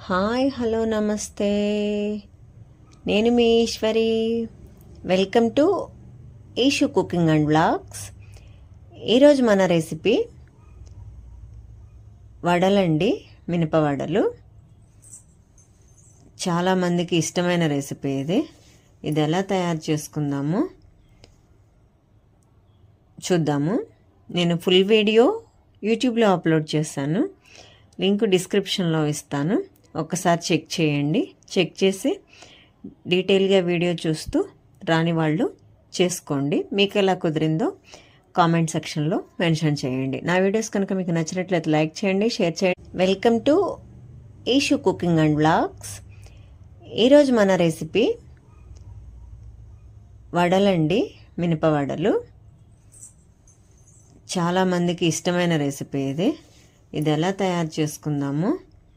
Hi hello నమస్తే, నేను మీ Eshwari. Welcome to Eshu cooking and vlogs. ఈరోజు మన రెసిపీ వడలండి, మినప వడలు. చాలామందికి ఇష్టమైన రెసిపీ ఇది ఎలా తయారు చేసుకుందాము చూద్దాము. నేను ఫుల్ వీడియో యూట్యూబ్లో అప్లోడ్ చేశాను, లింక్ డిస్క్రిప్షన్లో ఇస్తాను. ఒకసారి చెక్ చేయండి. చెక్ చేసి డీటెయిల్గా వీడియో చూస్తూ రాని వాళ్ళు చేసుకోండి. మీకు ఎలా కుదిరిందో కామెంట్ సెక్షన్లో మెన్షన్ చేయండి. నా వీడియోస్ కనుక మీకు నచ్చినట్లయితే లైక్ చేయండి, షేర్ చేయండి. Welcome to Eshu cooking and vlogs. ఈరోజు మన రెసిపీ వడలండి, మినప వడలు. చాలామందికి ఇష్టమైన రెసిపీ ఇది ఎలా తయారు చేసుకుందాము